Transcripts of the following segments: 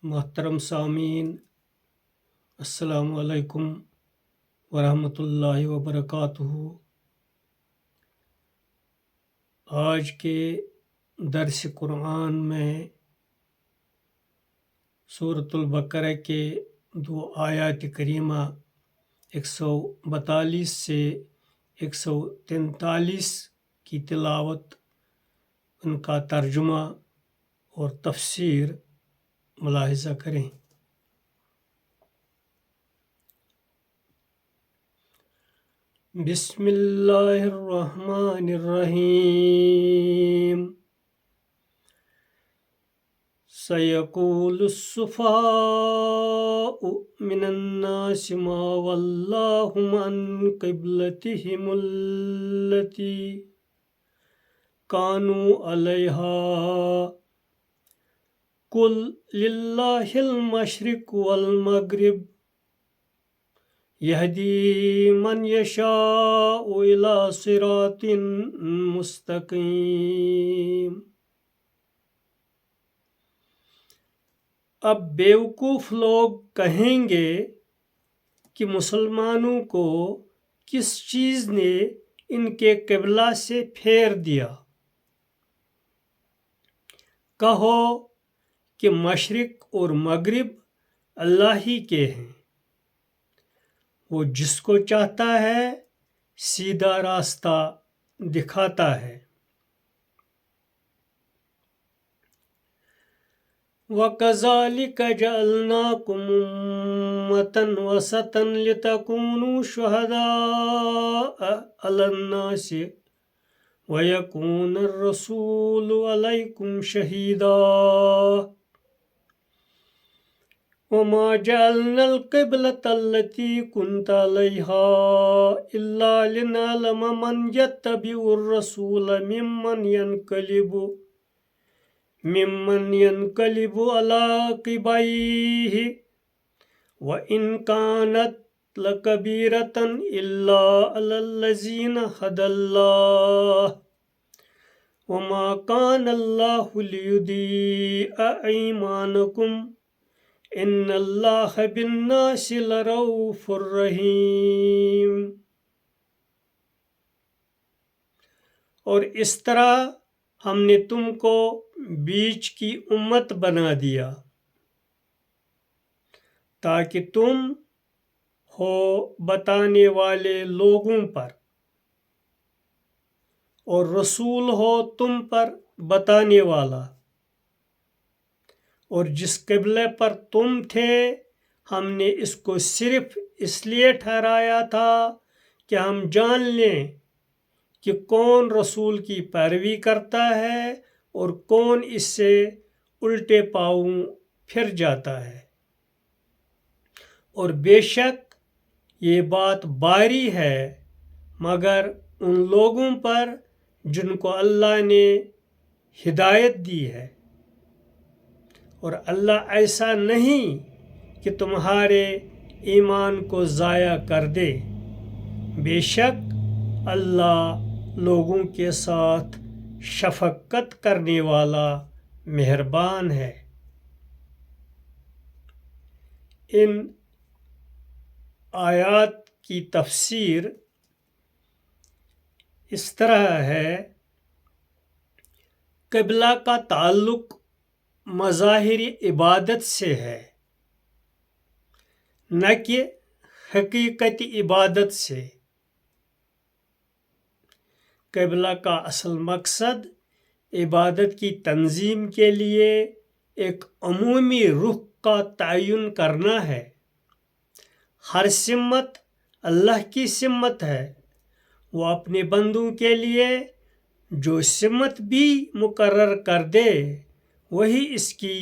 محترم سامعین، السلام علیکم ورحمۃ اللہ وبرکاتہ۔ آج کے درس قرآن میں سورۃ البقرہ کے 2 آیات کریمہ 142 سے 143 کی تلاوت، ان کا ترجمہ اور تفسیر ملاحظہ کریں۔ بسم اللہ الرحمن الرحیم۔ سَيَقُولُ السُّفَهَاءُ مِنَ النَّاسِ مَا وَلَّاهُمْ عَنْ قِبْلَتِهِمُ الَّتِي كَانُوا عَلَيْهَا قُلْ لِلَّهِ الْمَشْرِقُ وَالْمَغْرِبُ يَهْدِي مَنْ يَشَاءُ إِلَى صِرَاطٍ مُسْتَقِيمٍ۔ اب بیوقوف لوگ کہیں گے کہ مسلمانوں کو کس چیز نے ان کے قبلہ سے پھیر دیا؟ کہو کہ مشرق اور مغرب اللہ ہی کے ہیں، وہ جس کو چاہتا ہے سیدھا راستہ دکھاتا ہے۔ وَكَذَلِكَ جَعَلْنَاكُمْ أُمَّةً وَسَطًا لِتَكُونُوا شُهَدَاءَ عَلَى النَّاسِ وَيَكُونَ الرَّسُولُ عَلَيْكُمْ شَهِيدًا وَمَا جَعَلْنَا الْقِبْلَةَ الَّتِي كُنْتَ عَلَيْهَا إِلَّا لِنَعْلَمَ مَنْ يَتَّبِعُ الرَّسُولَ ممن ينقلب على عقبيه وإن كانت لكبيرة إلا على الذين هدى الله وما كان الله ليضيع إيمانكم إن الله بالناس لرؤوف رحيم۔ اور اس طرح ہم نے تم کو بیچ کی امت بنا دیا تاکہ تم ہو بتانے والے لوگوں پر، اور رسول ہو تم پر بتانے والا۔ اور جس قبلے پر تم تھے ہم نے اس کو صرف اس لیے ٹھہرایا تھا کہ ہم جان لیں کہ کون رسول کی پیروی کرتا ہے اور کون اس سے الٹے پاؤں پھر جاتا ہے۔ اور بے شک یہ بات باری ہے مگر ان لوگوں پر جن کو اللہ نے ہدایت دی ہے، اور اللہ ایسا نہیں کہ تمہارے ایمان کو ضائع کر دے۔ بے شک اللہ لوگوں کے ساتھ شفقت کرنے والا مہربان ہے۔ ان آیات کی تفسیر اس طرح ہے: قبلہ کا تعلق مظاہری عبادت سے ہے، نہ کہ حقیقتی عبادت سے۔ قبلہ کا اصل مقصد عبادت کی تنظیم کے لیے ایک عمومی رخ کا تعین کرنا ہے۔ ہر سمت اللہ کی سمت ہے، وہ اپنے بندوں کے لیے جو سمت بھی مقرر کر دے وہی اس کی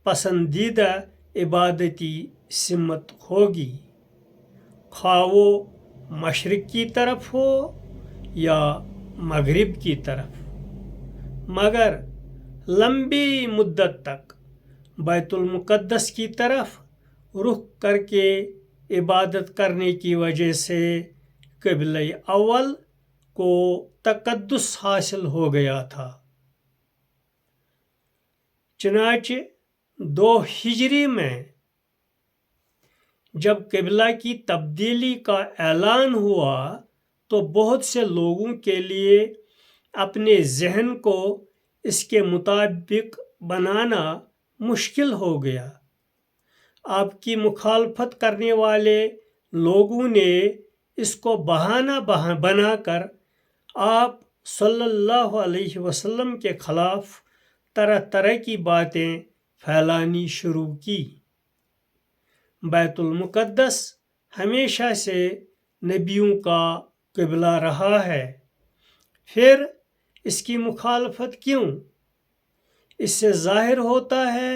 پسندیدہ عبادتی سمت ہوگی، خواہ وہ مشرق کی طرف ہو یا مغرب کی طرف۔ مگر لمبی مدت تک بیت المقدس کی طرف رخ کر کے عبادت کرنے کی وجہ سے قبلہ اول کو تقدس حاصل ہو گیا تھا۔ چنانچہ 2 हिजरी में जब क़िबला की तब्दीली का ऐलान हुआ तो बहुत से लोगों के लिए अपने जहन को इसके मुताबिक बनाना मुश्किल हो गया। आपकी मुखालफत करने वाले लोगों ने इसको बहाना बनाकर आप सल्लल्लाहु अलैहि वसल्लम के खिलाफ तरह तरह की बातें फैलानी शुरू की। बैतुल मुक़द्दस हमेशा से नबियों का क़िबला रहा है, फिर इसकी मुखालफत क्यों? इससे ज़ाहिर होता है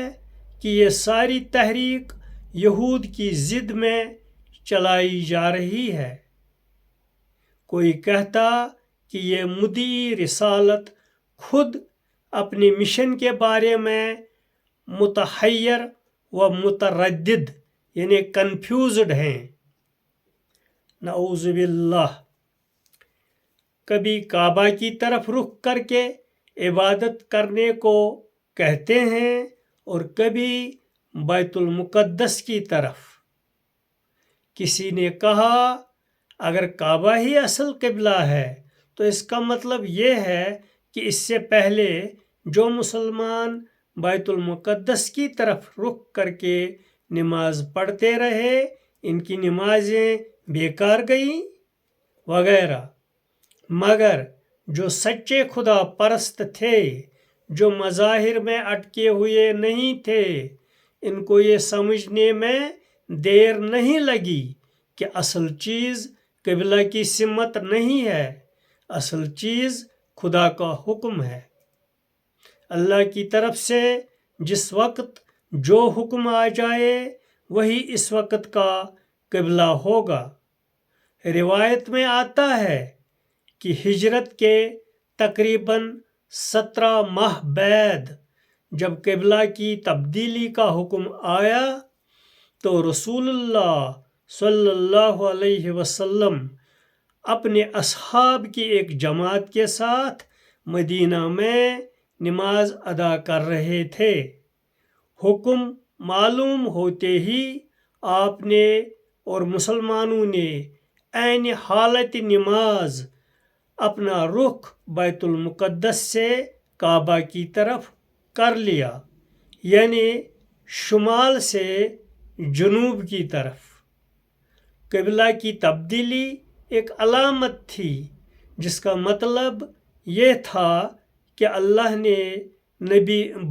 कि ये सारी तहरीक यहूद की ज़िद में चलाई जा रही है। कोई कहता कि ये मुद्दी रिसालत खुद अपने मिशन के बारे में मुतहय्यर व मुतरद्दिद यानी कन्फ्यूज्ड हैं। नऊज़ु बिल्लाह। कभी काबा की तरफ रुख करके इबादत करने को कहते हैं और कभी बैतुल मुक़द्दस की तरफ। किसी ने कहा अगर काबा ही असल क़िबला है तो इसका मतलब ये है कि इससे पहले जो मुसलमान बैतुल मुक़द्दस की तरफ रुख करके नमाज पढ़ते रहे इनकी नमाजें बेकार गईं वगैरह। मगर जो सच्चे खुदा परस्त थे, जो मज़ाहिर में अटके हुए नहीं थे, इनको ये समझने में देर नहीं लगी कि असल चीज़ क़िबला की सिमत नहीं है, असल चीज़ खुदा का हुक्म है। अल्लाह की तरफ से जिस वक्त जो हुक्म आ जाए वही इस वक्त का क़िबला होगा। रिवायत में आता है कि हिजरत के तकरीबन 17 माह बाद जब क़िबला की तब्दीली का हुक्म आया तो रसूलुल्लाह सल्लल्लाहु अलैहि वसल्लम अपने असहाब की एक जमात के साथ मदीना में नमाज अदा कर रहे थे। हुक्म मालूम होते ही आपने और मुसलमानों ने ऐन हालत नमाज अपना रुख बैतुल मुक़द्दस से काबा की तरफ कर लिया, यानी शुमाल से जनूब की तरफ। क़िबला की तब्दीली एक अलामत थी जिसका मतलब ये था कि अल्लाह ने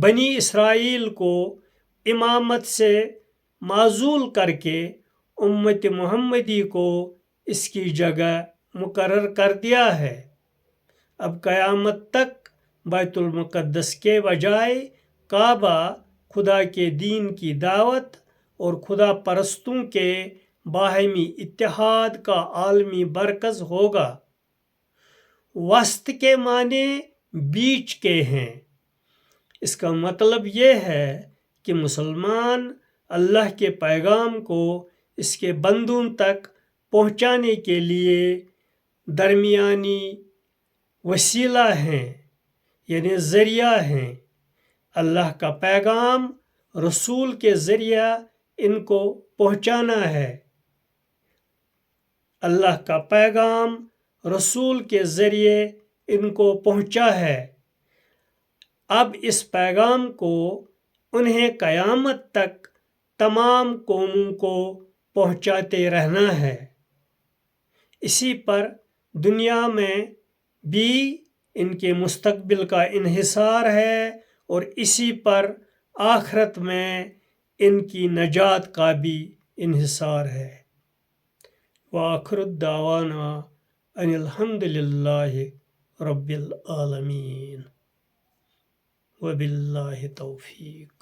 बनी इसराइल को इमामत से माज़ूल करके उम्मत मुहम्मदी को इसकी जगह मुकर्रर कर दिया है। अब क़यामत तक बैतुल मुक़द्दस के बजाय काबा खुदा के दीन की दावत और खुदा परस्तों के बाहमी इत्तेहाद का आलमी मरकज़ होगा। वस्त के माने बीच के हैं। इसका मतलब ये है कि मुसलमान अल्लाह के पैगाम को इसके बंदों तक पहुँचाने के लिए दरमियानी वसीला हैं, यानी ज़रिया हैं। अल्लाह का पैगाम रसूल के ज़रिया इनको पहुँचाना है। अल्लाह का पैगाम रसूल के ज़रिए इनको पहुँचा है। अब इस पैगाम को उन्हें क़यामत तक तमाम कौमों को पहुँचाते रहना है। इसी पर दुनिया में भी इनके मुस्तक़बिल का इन्हिसार है और इसी पर आखिरत में इनकी नजात का भी इन्हिसार है। वाखिर दावाना अनिल हम्दुलिल्लाहि रब्बिल आलमीन व बिल्लाहि तौफीक।